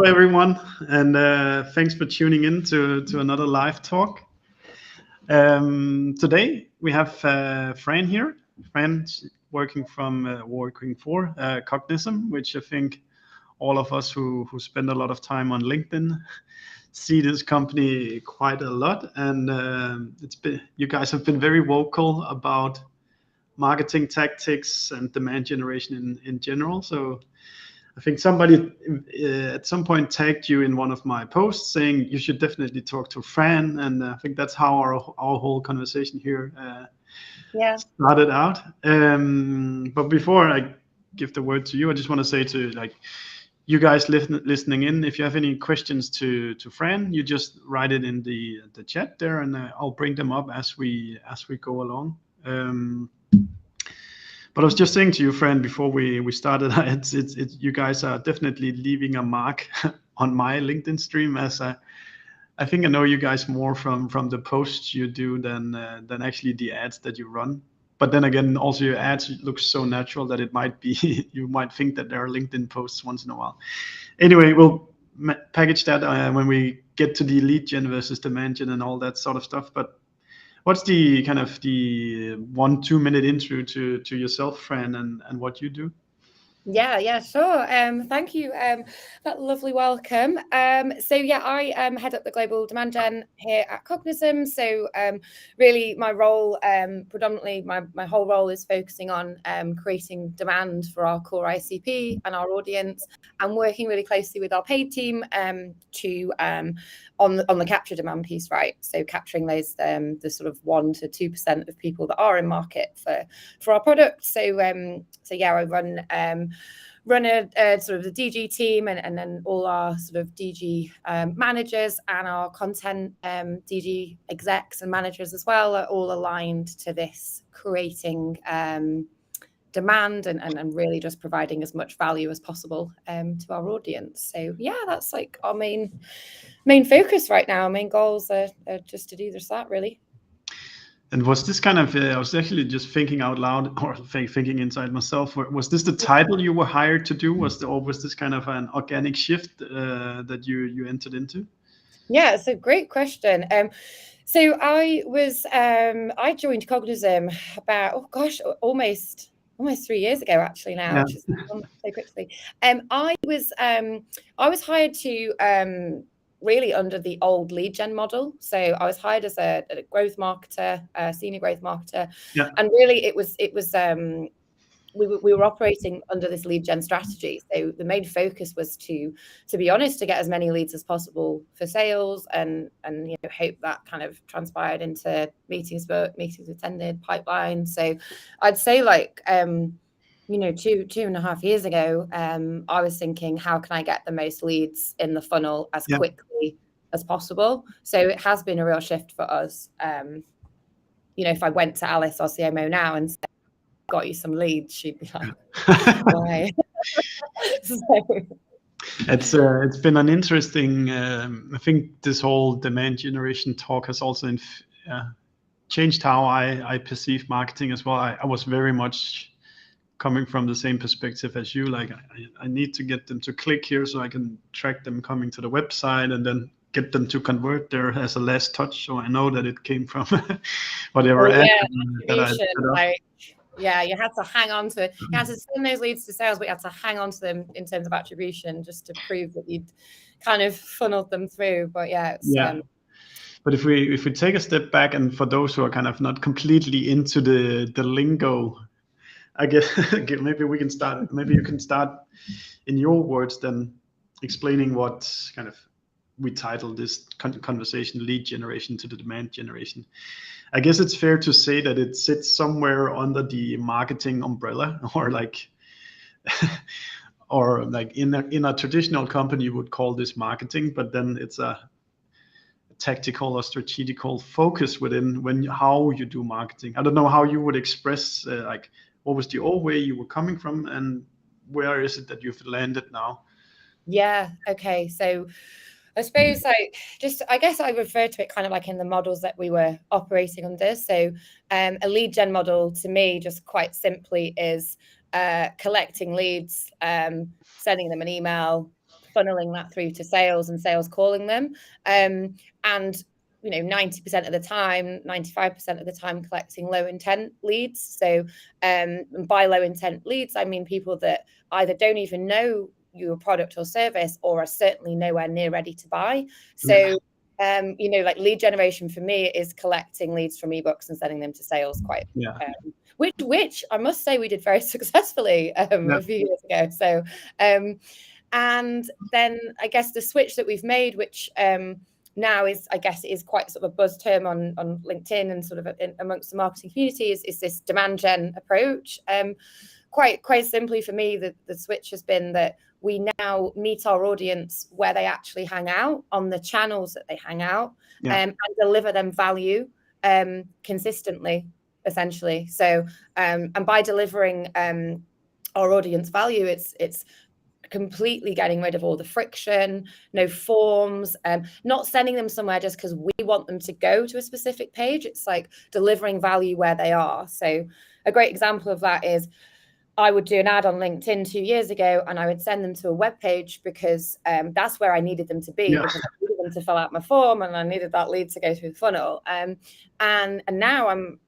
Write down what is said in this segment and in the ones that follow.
everyone, and thanks for tuning in to another live talk. Today we have Fran here. Fran's working for Cognism, which I think all of us who spend a lot of time on LinkedIn see this company quite a lot. And you guys have been very vocal about marketing tactics and demand generation in general. So I think somebody at some point tagged you in one of my posts saying you should definitely talk to Fran, and I think that's how our whole conversation here started out. But before I give the word to you, I just want to say to you guys listening in, if you have any questions to Fran, you just write it in the chat there, and I'll bring them up as we go along. But I was just saying to you, Fran, before we started, you guys are definitely leaving a mark on my LinkedIn stream, as I think I know you guys more from the posts you do than actually the ads that you run. But then again, also your ads look so natural that it might be you might think that there are LinkedIn posts once in a while. Anyway, we'll package that when we get to the lead gen versus demand gen and all that sort of stuff. But what's the kind of the 1-2 minute intro to yourself, Fran, and what you do? Yeah, sure. Thank you. That lovely welcome. I head up the global demand gen here at Cognism. So really my role, predominantly my whole role is focusing on creating demand for our core ICP and our audience, and working really closely with our paid team to on the capture demand piece, right? So capturing those the sort of 1 to 2% of people that are in market for our product. So I run a sort of the DG team and then all our sort of DG managers and our content DG execs and managers as well are all aligned to this creating demand and really just providing as much value as possible to our audience. So yeah, that's like our main focus right now. Our main goals are just to do just that, really. And was this kind of, I was actually just thinking out loud or thinking inside myself, was this the title you were hired to do? Was this kind of an organic shift that you entered into? Yeah, it's a great question. So I joined Cognism about, almost 3 years ago actually now, which is gone so quickly. I was hired to really under the old lead gen model. So I was hired as a growth marketer, a senior growth marketer, and really it was we were operating under this lead gen strategy. So the main focus was to be honest, to get as many leads as possible for sales, and hope that kind of transpired into meetings attended, pipeline. So I'd say 2.5 years ago, I was thinking, how can I get the most leads in the funnel as quickly as possible? So it has been a real shift for us. If I went to Alice, our CMO now, and said, got you some leads, she'd be like, why? It's been an interesting, I think this whole demand generation talk has also changed how I perceive marketing as well. I was very much coming from the same perspective as you, like I need to get them to click here so I can track them coming to the website and then get them to convert there as a last touch, so I know that it came from whatever ad that I set up. You had to hang on to it. You had to send those leads to sales, but you had to hang on to them in terms of attribution just to prove that you'd kind of funneled them through. But but if we take a step back, and for those who are kind of not completely into the lingo, I guess maybe we can start. Maybe you can start in your words, then explaining what kind of we titled this conversation "Lead Generation to the Demand Generation." I guess it's fair to say that it sits somewhere under the marketing umbrella, or in a traditional company you would call this marketing, but then it's a tactical or strategical focus within how you do marketing. I don't know how you would express what was the old way you were coming from, and where is it that you've landed now? Yeah. Okay. So I suppose I guess I refer to it kind of like in the models that we were operating under. So a lead gen model to me just quite simply is collecting leads, sending them an email, funneling that through to sales and sales calling them. And 90% of the time, 95% of the time, collecting low intent leads. So by low intent leads, I mean people that either don't even know your product or service, or are certainly nowhere near ready to buy. So like lead generation for me is collecting leads from ebooks and sending them to sales which I must say we did very successfully a few years ago. So and then I guess the switch that we've made, which now is, I guess, is quite sort of a buzz term on LinkedIn and sort of amongst the marketing community, is this demand gen approach. Quite simply for me, the switch has been that we now meet our audience where they actually hang out, on the channels that they hang out, and deliver them value consistently, essentially. So and by delivering our audience value, it's completely getting rid of all the friction, no forms, not sending them somewhere just because we want them to go to a specific page. It's like delivering value where they are. So a great example of that is I would do an ad on LinkedIn 2 years ago, and I would send them to a web page because that's where I needed them to be, because I needed them to fill out my form and I needed that lead to go through the funnel. And now I'm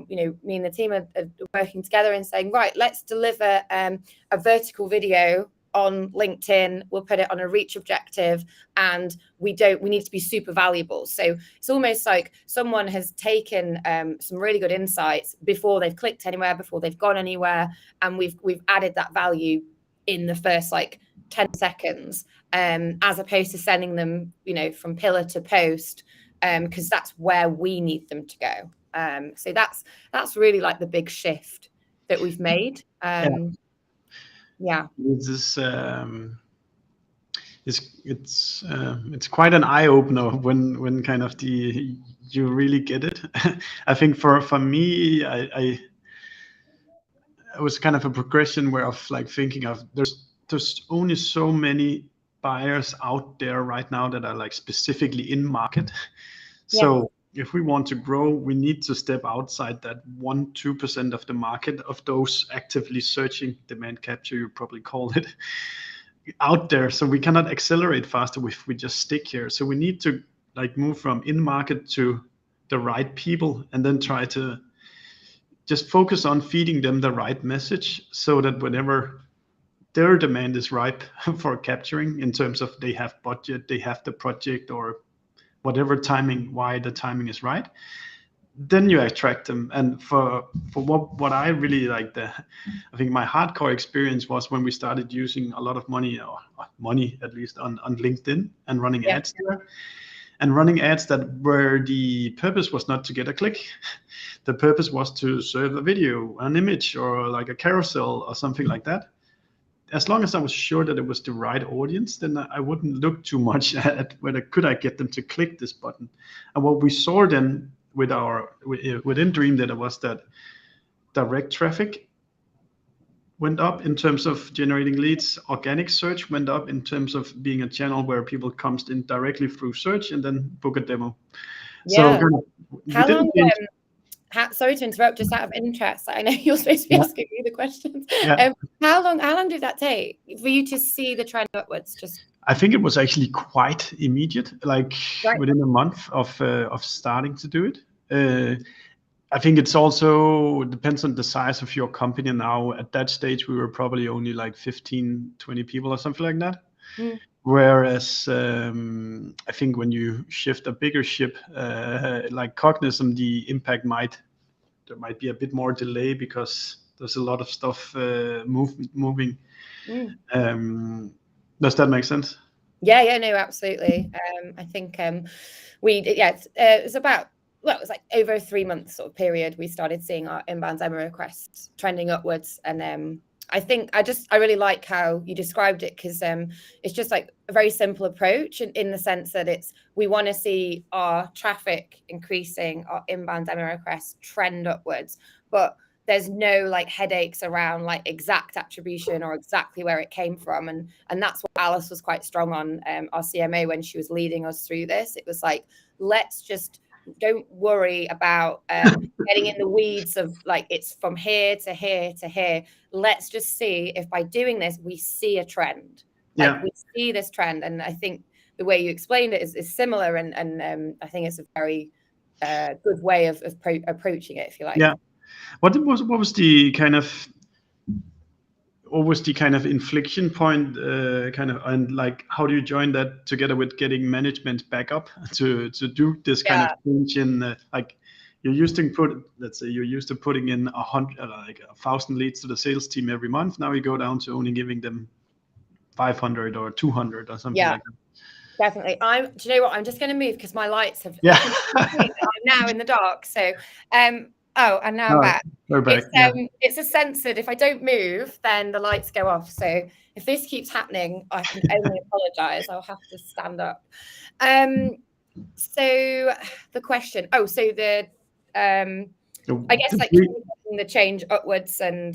me and the team are working together and saying, right, let's deliver a vertical video on LinkedIn. We'll put it on a reach objective, and we need to be super valuable. So it's almost like someone has taken some really good insights before they've clicked anywhere, before they've gone anywhere, and we've added that value in the first 10 seconds, as opposed to sending them from pillar to post, because that's where we need them to go. So that's really the big shift that we've made. It's quite an eye opener when kind of you really get it. I think for me, it was kind of a progression where of thinking of there's only so many buyers out there right now that are specifically in market. So if we want to grow, we need to step outside that 1-2% of the market of those actively searching, demand capture, you probably call it, out there. So we cannot accelerate faster if we just stick here. So we need to move from in market to the right people, and then try to just focus on feeding them the right message, so that whenever their demand is ripe for capturing, in terms of they have budget, they have the project, or whatever timing, why the timing is right, then you attract them. And for what I really liked, I think my hardcore experience was when we started using a lot of money at least on LinkedIn, and running ads there, and running ads that where the purpose was not to get a click. The purpose was to serve a video, an image, or a carousel or something like that. As long as I was sure that it was the right audience, then I wouldn't look too much at whether could I get them to click this button. And what we saw then within Dream Data was that direct traffic went up in terms of generating leads. Organic search went up in terms of being a channel where people comes in directly through search and then book a demo. Yeah. So how long? Sorry to interrupt, just out of interest. I know you're supposed to be asking me the questions. How long did that take for you to see the trend upwards? I think it was actually quite immediate, within a month of starting to do it. I think it's also depends on the size of your company. Now at that stage, we were probably only 15, 20 people or something like that. Whereas I think when you shift a bigger ship like Cognism, the impact there might be a bit more delay, because there's a lot of stuff moving. Does that make sense? Yeah, no, absolutely. I think it was about, it was over a 3-month sort of period we started seeing our inbound demo requests trending upwards. And I think I really like how you described it, because it's just a very simple approach in the sense that we want to see our traffic increasing, our inbound demo requests trend upwards, but there's no headaches around exact attribution or exactly where it came from. And that's what Alice was quite strong on, our CMO, when she was leading us through this. It was let's just don't worry about getting in the weeds of it's from here to here to here. Let's just see if by doing this we see a trend. Like we see this trend, and I think the way you explained it is similar, and I think it's a very good way of approaching it, if you like. Yeah. What was the kind of inflection point, and like how do you join that together with getting management back up to do this kind of change in like you're used to let's say you're used to putting in 1,000 leads to the sales team every month. Now you go down to only giving them 500 or 200 or something like that. Definitely. Do you know what? I'm just going to move because my lights have. Yeah. I'm now in the dark. So, and now I'm back. We're back. It's a censored. If I don't move, then the lights go off. So if this keeps happening, I can only apologize. I'll have to stand up. So the question. I guess like the change upwards and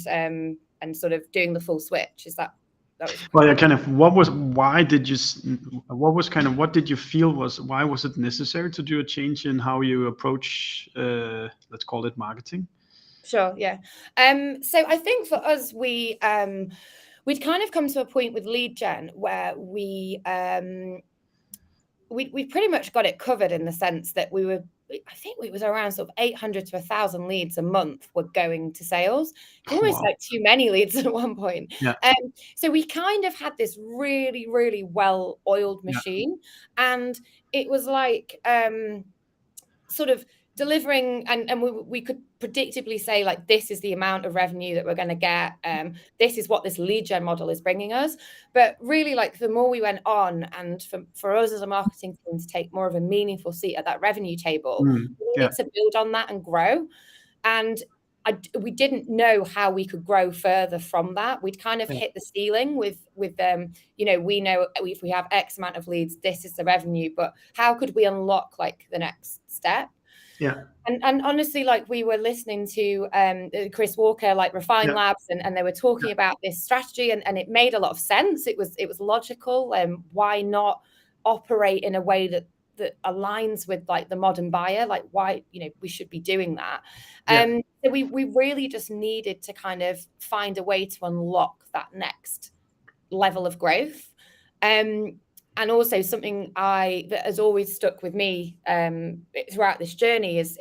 sort of doing the full switch. Is that? Well, yeah, kind of. What did you feel why was it necessary to do a change in how you approach, let's call it marketing? Sure. Yeah. So I think for us, we'd kind of come to a point with lead gen where we pretty much got it covered in the sense that I think it was around sort of 800 to 1,000 leads a month were going to sales. Almost like too many leads at one point. Yeah. So we kind of had this really, really well-oiled machine. And it was like sort of delivering, and we could predictably say, like, this is the amount of revenue that we're going to get. This is what this lead gen model is bringing us. But really, like, the more we went on, and for us as a marketing team to take more of a meaningful seat at that revenue table, we needed to build on that and grow. And we didn't know how we could grow further from that. We'd kind of hit the ceiling with them. We know if we have X amount of leads, this is the revenue. But how could we unlock like the next step? Yeah. And honestly, like, we were listening to Chris Walker, like Refine Labs, and they were talking about this strategy, and it made a lot of sense. It was logical. Why not operate in a way that aligns with like the modern buyer? Like, why we should be doing that. So we really just needed to kind of find a way to unlock that next level of growth. And also something that has always stuck with me throughout this journey is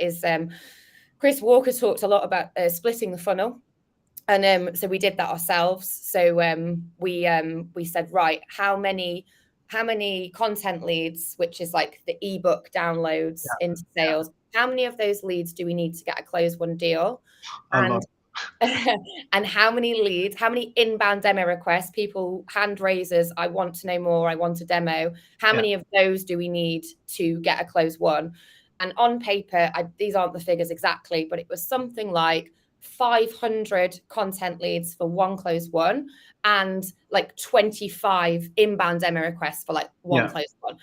Chris Walker talked a lot about splitting the funnel. And so we did that ourselves. So we said, right, how many content leads, which is like the ebook downloads into sales, how many of those leads do we need to get a close one deal? And how many leads, how many inbound demo requests, people, hand raisers, I want to know more, I want a demo. How many of those do we need to get a close one? And on paper, these aren't the figures exactly, but it was something like 500 content leads for one closed one and like 25 inbound demo requests for like one closed one.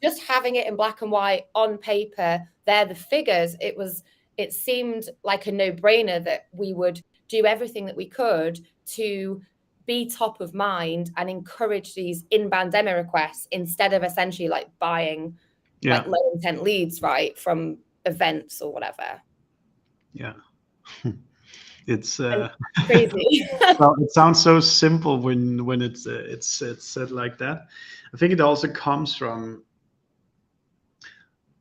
Just having it in black and white on paper, they're the figures. It seemed like a no-brainer that we would do everything that we could to be top of mind and encourage these inbound demo requests instead of essentially like buying like low intent leads, right, from events or whatever. Yeah. It's crazy. Well, it sounds so simple when it's said like that. I think it also comes from,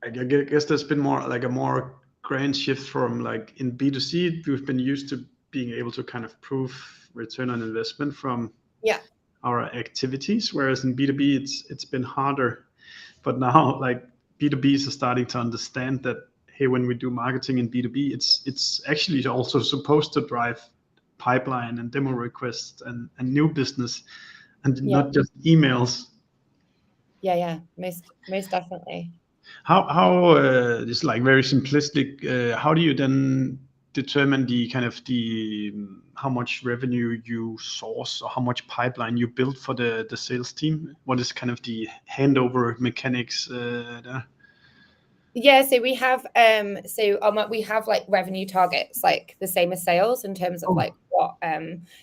I guess there's been a more grand shift from, like, in B2C, we've been used to being able to kind of prove return on investment from our activities, whereas in B2B it's been harder. But now, like, B2Bs are starting to understand that, hey, when we do marketing in B2B, it's actually also supposed to drive pipeline and demo requests and new business, and not just emails. Most definitely. How just like very simplistic, how do you then determine how much revenue you source or how much pipeline you build for the sales team? What is kind of the handover mechanics there? Yeah, so we have we have like revenue targets, like the same as sales, in terms of like what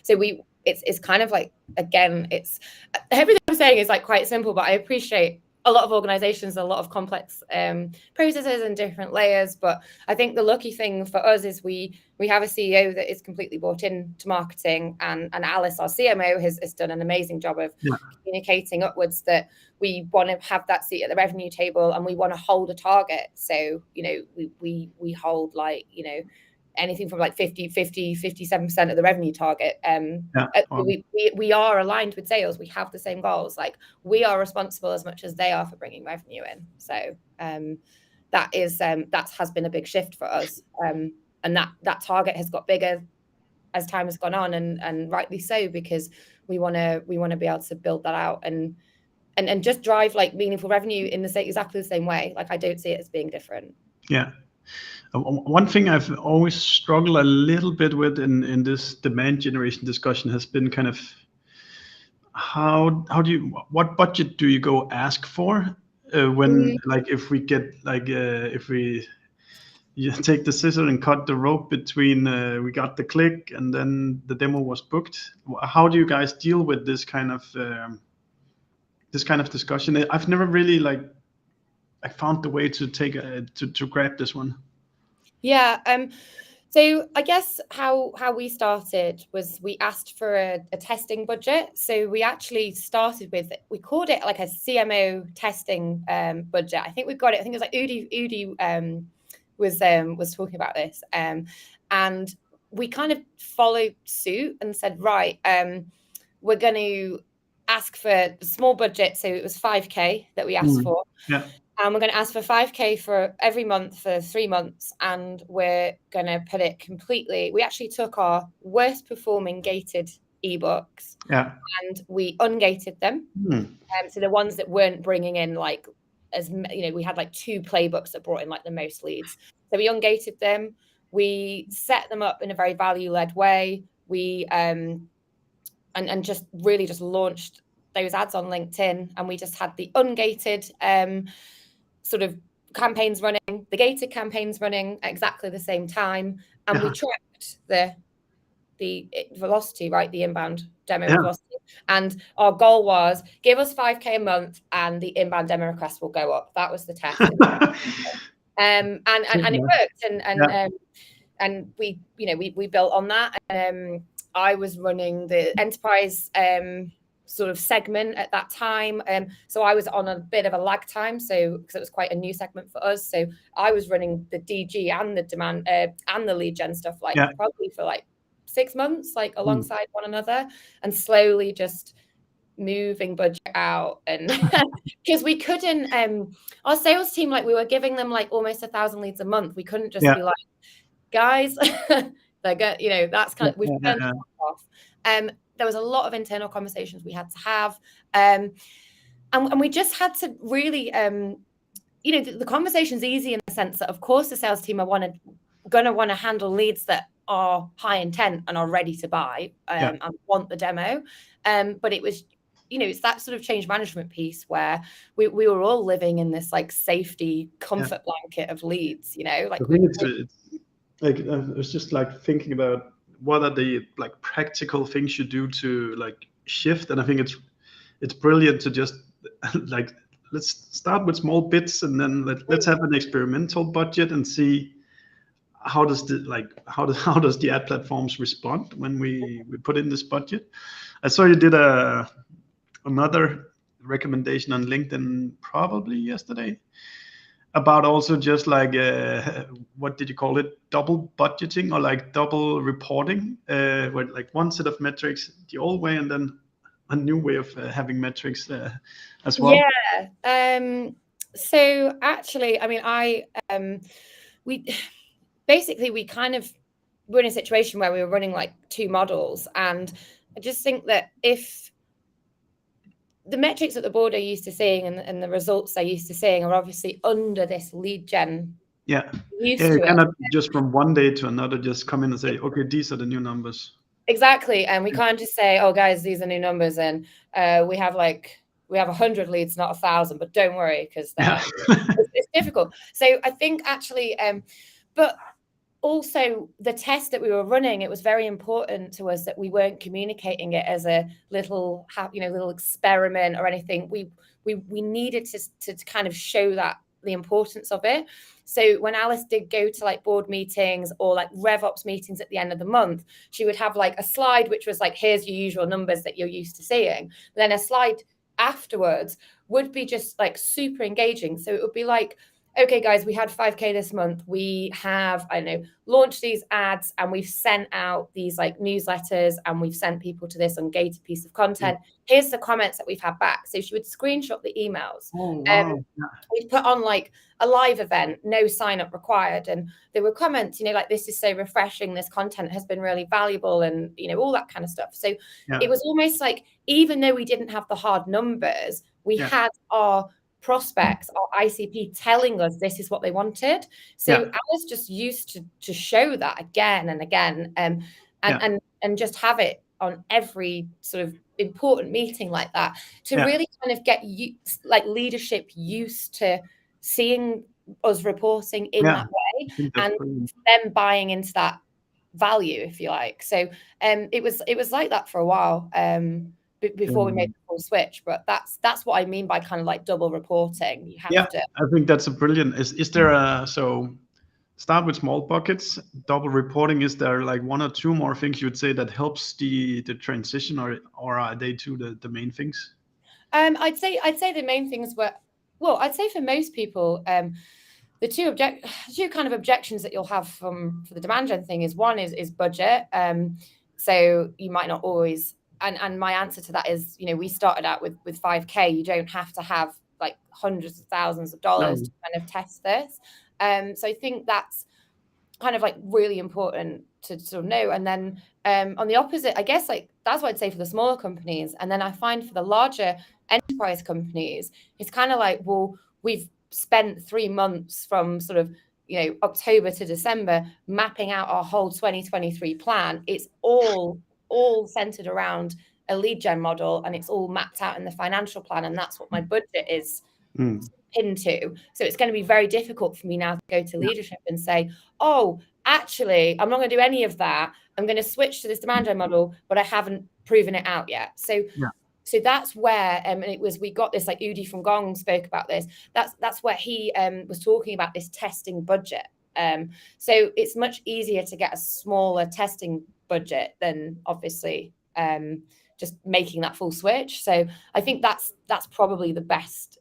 so it's kind of like, again, it's everything I'm saying is like quite simple, but I appreciate a lot of organizations, a lot of complex processes and different layers. But I think the lucky thing for us is we have a CEO that is completely bought into marketing, and Alice, our CMO, has done an amazing job of communicating upwards that we want to have that seat at the revenue table, and we want to hold a target. So, we hold anything from 57% of the revenue target. We are aligned with sales. We have the same goals. We are responsible as much as they are for bringing revenue in. So that has been a big shift for us. And that target has got bigger as time has gone on, and rightly so, because we want to be able to build that out and just drive meaningful revenue in exactly the same way. I don't see it as being different. Yeah. One thing I've always struggled a little bit with in this demand generation discussion has been kind of what budget do you go ask for when if we get if we take the scissor and cut the rope between we got the click and then the demo was booked. How do you guys deal with this kind of discussion? I've never really I found the way to take to grab this one. Yeah. So I guess how we started was we asked for a testing budget. So we actually started with, we called it a CMO testing budget. I think we've got it. I think it was Udi was talking about this. And we kind of followed suit and said, right, we're going to ask for a small budget. So it was 5K that we asked for. Yeah. And we're going to ask for 5K for every month for 3 months. And we're going to put it completely. We actually took our worst performing gated ebooks and we ungated them. So the ones that weren't bringing in we had 2 playbooks that brought in the most leads. So we ungated them. We set them up in a very value-led way. We and just really just launched those ads on LinkedIn, and we just had the ungated sort of campaigns running, the gated campaigns running at exactly the same time, and we tracked the velocity, right? The inbound demo velocity. And our goal was give us 5K a month and the inbound demo requests will go up. That was the test. And it worked. And we built on that. I was running the enterprise sort of segment at that time. So I was on a bit of a lag time. So because it was quite a new segment for us. So I was running the DG and the demand and the lead gen stuff probably for 6 months, alongside one another, and slowly just moving budget out. And because we couldn't, our sales team, we were giving them almost 1,000 leads a month. We couldn't just be guys, they're good, that's kind of, we've turned it off. There was a lot of internal conversations we had to have. And we just had to really, the conversation's easy in the sense that, of course, the sales team are going to want to handle leads that are high intent and are ready to buy and want the demo. But it was, it's that sort of change management piece where we were all living in this safety comfort blanket of leads, I was just thinking about what are the practical things you do to shift, and I think it's brilliant to just let's start with small bits and then let's have an experimental budget and see how does the ad platforms respond when we put in this budget. I saw you did another recommendation on LinkedIn probably yesterday about also just what did you call it, double budgeting or double reporting, where one set of metrics the old way and then a new way of having metrics as well. So actually, I mean, we kind of were in a situation where we were running 2 models, and I just think that if the metrics that the board are used to seeing and the results they're used to seeing are obviously under this lead gen. You cannot just from one day to another just come in and say, okay, these are the new numbers. Exactly. And we can't just say, oh guys, these are new numbers, and we have 100 leads, not 1,000, but don't worry, because it's difficult. So I think actually, but also the test that we were running, it was very important to us that we weren't communicating it as a little, little experiment or anything. We needed to kind of show that the importance of it. So when Alice did go to like board meetings or like RevOps meetings at the end of the month, she would have like a slide which was like, here's your usual numbers that you're used to seeing. Then a slide afterwards would be just like super engaging. So it would be like, okay, guys, we had 5K this month. We have, I don't know, launched these ads and we've sent out these like newsletters and we've sent people to this ungated piece of content. Here's the comments that we've had back. So she would screenshot the emails. Oh, wow. We'd put on like a live event, no sign up required. And there were comments, like, this is so refreshing. This content has been really valuable and, all that kind of stuff. So it was almost like, even though we didn't have the hard numbers, we had our prospects, our ICP telling us this is what they wanted. So I was just used to show that again and again, and just have it on every sort of important meeting like that to really kind of get like leadership used to seeing us reporting in that way and them buying into that value, if you like. So it was like that for a while. Before we made the full switch, but that's what I mean by kind of like double reporting. You have to. I think that's a brilliant. Is there so start with small buckets, double reporting? Is there like one or two more things you would say that helps the transition, or are they two the main things? I'd say the main things were, well, I'd say for most people, the two kind of objections that you'll have for the demand gen thing is one is budget. So you might not always. And my answer to that is, we started out with 5K. You don't have to have like hundreds of thousands of dollars to kind of test this. So I think that's kind of like really important to sort of know. And then on the opposite, I guess like that's what I'd say for the smaller companies. And then I find for the larger enterprise companies, it's kind of like, well, we've spent 3 months from sort of, October to December mapping out our whole 2023 plan. It's all centered around a lead gen model, and it's all mapped out in the financial plan, and that's what my budget is pinned to. So it's going to be very difficult for me now to go to leadership and say, oh, actually, I'm not going to do any of that. I'm going to switch to this demand gen model, but I haven't proven it out yet. So that's where, and we got this, like Udi from Gong spoke about this. That's where he was talking about this testing budget. So it's much easier to get a smaller testing budget than obviously just making that full switch. So I think that's probably the best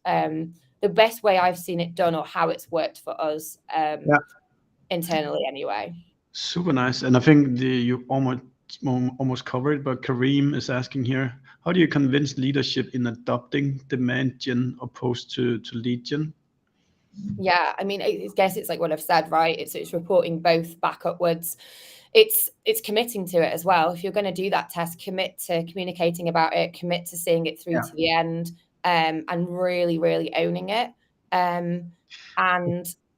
way I've seen it done, or how it's worked for us internally anyway. Super nice. And I think you almost covered, but Kareem is asking here, how do you convince leadership in adopting demand gen opposed to lead gen? Yeah, I mean, I guess it's like what I've said, right? It's reporting both back upwards. It's committing to it as well. If you're going to do that test, commit to communicating about it, commit to seeing it through to the end, and really, really owning it. And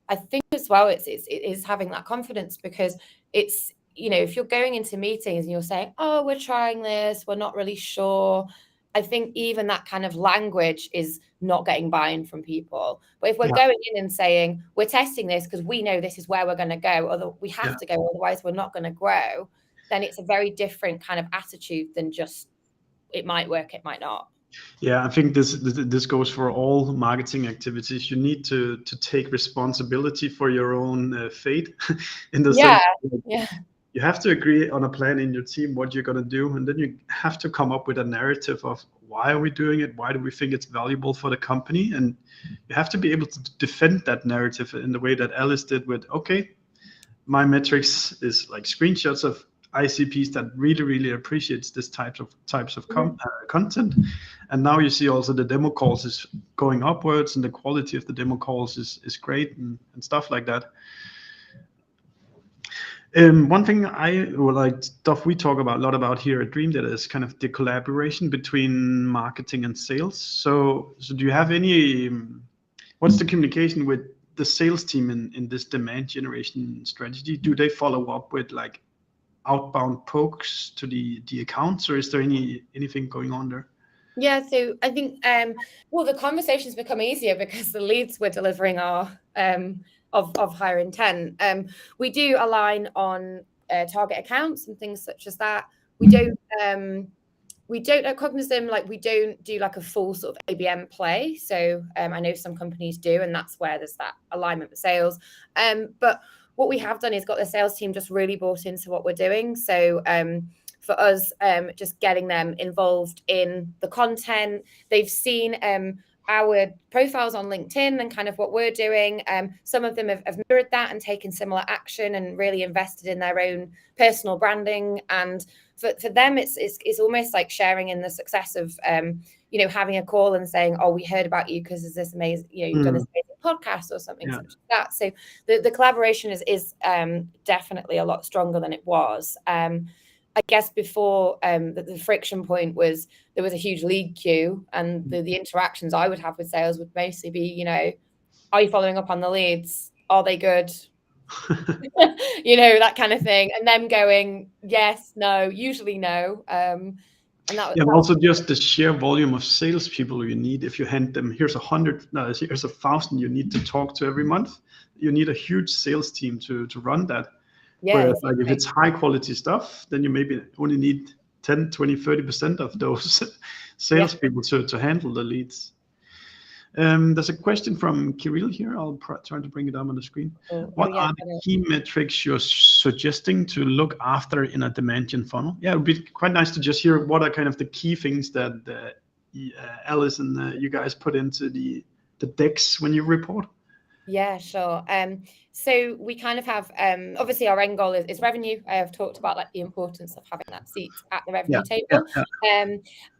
I think as well, it is having that confidence, because it's, if you're going into meetings and you're saying, oh, we're trying this, we're not really sure. I think even that kind of language is not getting buy-in from people. But if we're going in and saying, we're testing this because we know this is where we're going to go, or we have to go, otherwise we're not going to grow, then it's a very different kind of attitude than just, it might work, it might not. Yeah, I think this goes for all marketing activities. You need to take responsibility for your own fate in the sense that you have to agree on a plan in your team, what you're going to do, and then you have to come up with a narrative of why are we doing it, why do we think it's valuable for the company, and you have to be able to defend that narrative in the way that Alice did with, okay, my metrics is like screenshots of ICPs that really appreciates this types of content, and now you see also the demo calls is going upwards, and the quality of the demo calls is great, and stuff like that. One thing I would like, stuff we talk about a lot about here at Dream Data, is kind of the collaboration between marketing and sales. So do you have any, what's the communication with the sales team in this demand generation strategy? Do they follow up with like outbound pokes to the accounts, or is there anything going on there? Yeah, so I think well, the conversations become easier because the leads we're delivering are of higher intent. We do align on target accounts and things such as that. We don't at Cognism, like we don't do like a full sort of ABM play. So I know some companies do, and that's where there's that alignment with sales. But what we have done is got the sales team just really bought into what we're doing. So for us, just getting them involved in the content. They've seen our profiles on LinkedIn and kind of what we're doing. Some of them have mirrored that and taken similar action and really invested in their own personal branding. And for them, it's almost like sharing in the success of having a call and saying, "Oh, we heard about you because there's this amazing, you've done this amazing podcast or something such as that." So the collaboration is definitely a lot stronger than it was. I guess before the friction point was there was a huge lead queue, and the interactions I would have with sales would mostly be, are you following up on the leads? Are they good? That kind of thing. And them going, yes, no, usually no. And also just the sheer volume of salespeople you need. If you hand them, here's 100, no, here's 1,000 you need to talk to every month. You need a huge sales team to run that. Yeah, whereas like if it's high quality stuff, then you maybe only need 10, 20, 30% of those salespeople to handle the leads. There's a question from Kirill here. I'll try to bring it up on the screen. What are the key metrics you're suggesting to look after in a demand gen funnel? Yeah, it would be quite nice to just hear what are kind of the key things that Alice and you guys put into the decks when you report. Yeah, sure. So we kind of have, obviously our end goal is revenue. I have talked about like the importance of having that seat at the revenue table.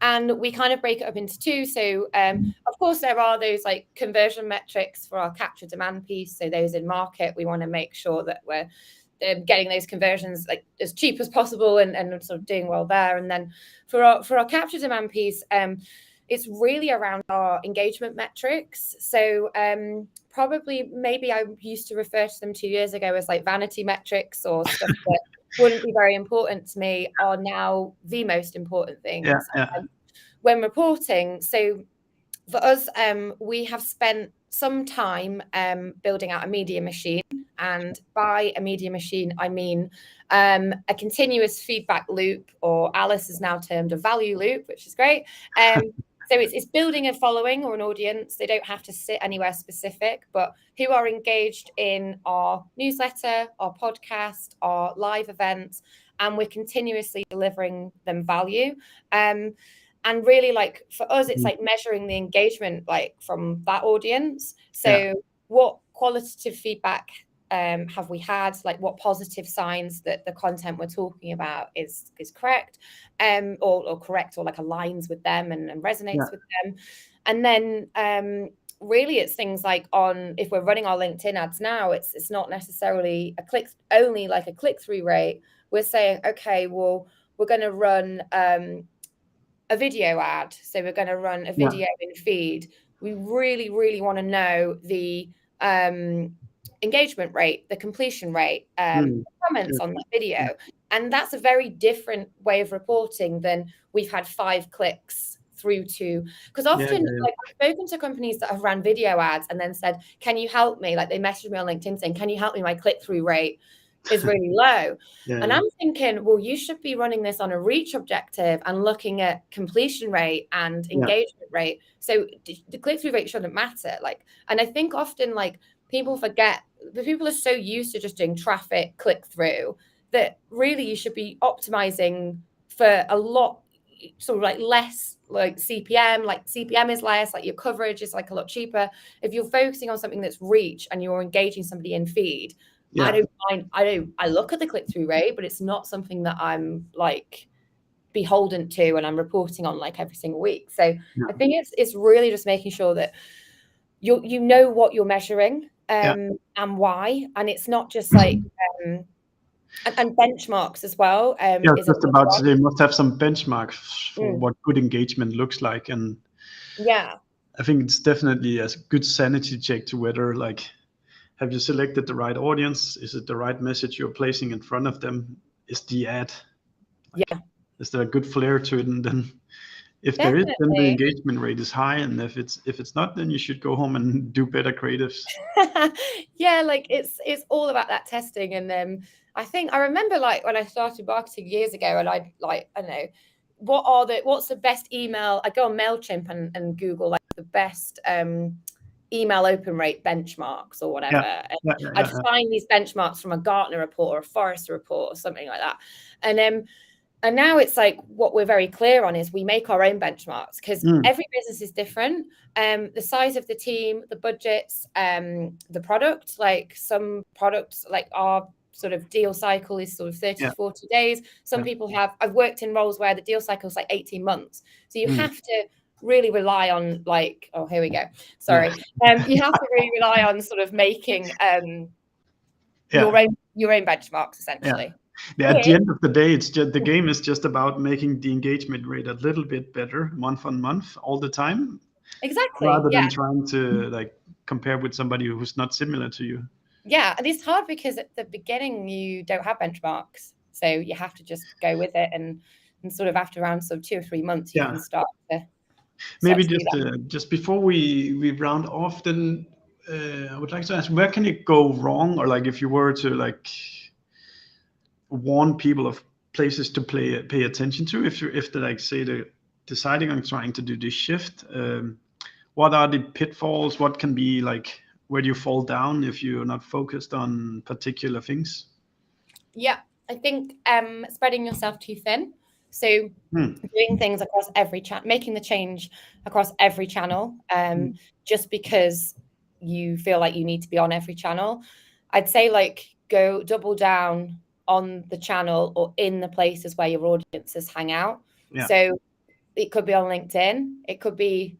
And we kind of break it up into two. So of course there are those like conversion metrics for our capture demand piece. So those in market, we want to make sure that we're getting those conversions like as cheap as possible and sort of doing well there. And then for our capture demand piece, it's really around our engagement metrics. So probably maybe I used to refer to them 2 years ago as like vanity metrics or stuff that wouldn't be very important to me are now the most important things when reporting. So for us, we have spent some time building out a media machine. And by a media machine, I mean a continuous feedback loop, or Alice has now termed a value loop, which is great. So it's building a following or an audience. They don't have to sit anywhere specific, but who are engaged in our newsletter, our podcast, our live events, and we're continuously delivering them value. And really, like for us, it's like measuring the engagement like from that audience. So what qualitative feedback have we had? Like what positive signs that the content we're talking about is correct, or correct, or like aligns with them and resonates with them. And then really it's things like if we're running our LinkedIn ads now, it's not necessarily a click-through rate. We're saying, okay, well, we're going to run a video ad. So we're going to run a video in feed. We really, really want to know the engagement rate, the completion rate, comments on that video. And that's a very different way of reporting than we've had 5 clicks through to, because often like I've spoken to companies that have ran video ads and then said, can you help me? Like they messaged me on LinkedIn saying, can you help me? My click-through rate is really low. And I'm thinking, well, you should be running this on a reach objective and looking at completion rate and engagement rate. So the click-through rate shouldn't matter. And I think often like people forget, but people are so used to just doing traffic click-through that really you should be optimizing for a lot, sort of like less like CPM, like CPM is less, like your coverage is like a lot cheaper. If you're focusing on something that's reach and you're engaging somebody in feed, I don't mind. I look at the click-through rate, but it's not something that I'm like beholden to and I'm reporting on like every single week. So I think it's really just making sure that you know what you're measuring and why, and it's not just like and benchmarks as well. Just about to say, must have some benchmarks for what good engagement looks like, and I think it's definitely a good sanity check to whether like, have you selected the right audience? Is it the right message you're placing in front of them? Is the ad is there a good flair to it? And then If there is, then the engagement rate is high, and if it's not, then you should go home and do better creatives. Yeah, like it's all about that testing. And I think I remember like when I started marketing years ago, and I don't know what's the best email. I go on MailChimp and Google like the best email open rate benchmarks or whatever. I'd find these benchmarks from a Gartner report or a Forrester report or something like that. And now it's like what we're very clear on is we make our own benchmarks because every business is different. The size of the team, the budgets, the product, like some products like our sort of deal cycle is sort of 30 to 40 days. Some people I've worked in roles where the deal cycle is like 18 months. So you have to really rely on like, oh, here we go. Sorry. You have to really rely on sort of making your own benchmarks essentially. Yeah, at the end of the day, it's just the game is just about making the engagement rate a little bit better month on month all the time. Exactly. Rather than trying to like compare with somebody who's not similar to you. Yeah, and it's hard because at the beginning you don't have benchmarks, so you have to just go with it, and sort of after around sort of 2 or 3 months you can start to. Maybe just before we round off, then I would like to ask, where can it go wrong, or like if you were to like warn people of places to pay attention to if they like say they're deciding on trying to do this shift, what are the pitfalls? What can be like, where do you fall down if you're not focused on particular things? Yeah, I think spreading yourself too thin. So doing things across every channel, making the change across every channel, just because you feel like you need to be on every channel. I'd say like go double down on the channel or in the places where your audiences hang out. So it could be on LinkedIn, it could be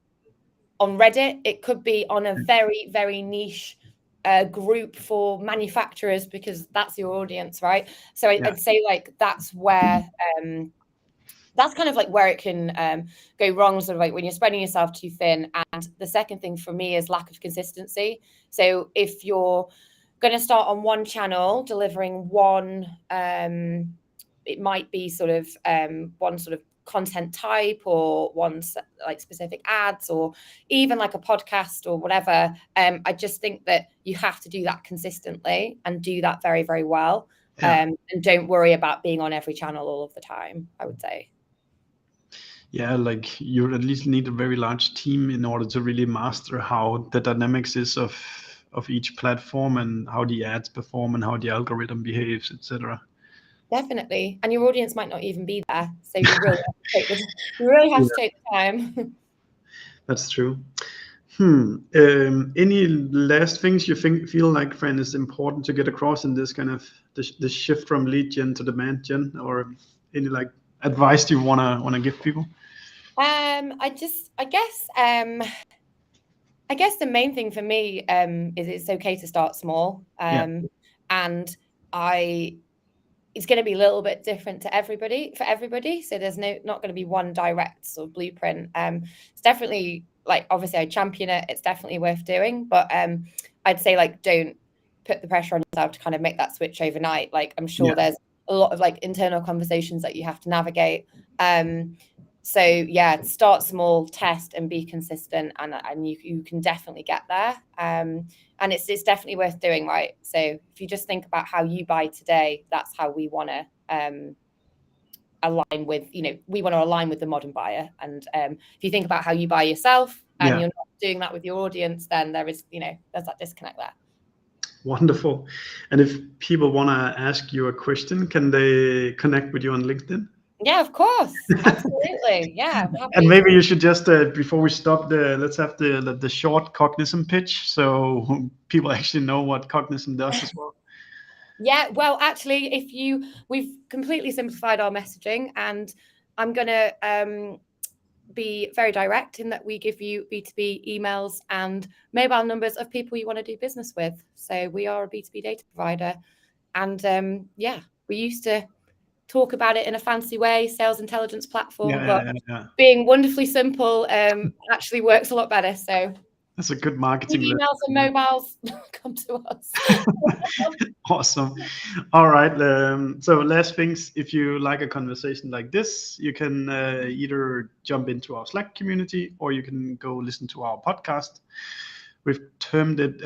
on Reddit, it could be on a very, very niche group for manufacturers because that's your audience, right? So I'd say like that's where that's kind of like where it can go wrong, sort of like when you're spreading yourself too thin. And the second thing for me is lack of consistency. So if you're going to start on one channel delivering one, it might be sort of one sort of content type or one like specific ads or even like a podcast or whatever. I just think that you have to do that consistently and do that very, very well. And don't worry about being on every channel all of the time, I would say. Yeah, like you at least need a very large team in order to really master how the dynamics is of each platform and how the ads perform and how the algorithm behaves, etc. Definitely. And your audience might not even be there. So you really have to take the time. That's true. Any last things you feel like, Fran, is important to get across in this kind of the shift from lead gen to demand gen, or any like advice you wanna give people? I guess the main thing for me is it's okay to start small. And it's going to be a little bit different for everybody. So there's not going to be one direct sort of blueprint. It's definitely like, obviously I champion it. It's definitely worth doing, but I'd say like, don't put the pressure on yourself to kind of make that switch overnight. Like I'm sure there's a lot of like internal conversations that you have to navigate. So yeah, start small, test and be consistent, and you can definitely get there. And it's definitely worth doing, right? So if you just think about how you buy today, that's how we want to align with, we want to align with the modern buyer. And if you think about how you buy yourself and you're not doing that with your audience, then there is, there's that disconnect there. Wonderful. And if people want to ask you a question, can they connect with you on LinkedIn? Yeah, of course. Absolutely. Yeah. And maybe you should just, before we stop, let's have the short Cognism pitch so people actually know what Cognism does as well. Yeah, well, actually, we've completely simplified our messaging, and I'm going to be very direct in that we give you B2B emails and mobile numbers of people you want to do business with. So we are a B2B data provider. And we used to talk about it in a fancy way, sales intelligence platform, but being wonderfully simple actually works a lot better. So That's a good With marketing lesson. emails and mobiles, come to us. Awesome. All right. So last things, if you like a conversation like this, you can either jump into our Slack community or you can go listen to our podcast. We've termed it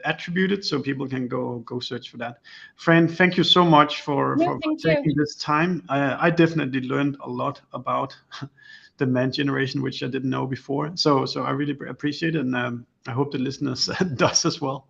attributed, so people can go search for that. Fran, thank you so much for Thank taking you. this time. I definitely learned a lot about the man generation, which I didn't know before. So I really appreciate it, and I hope the listeners does as well.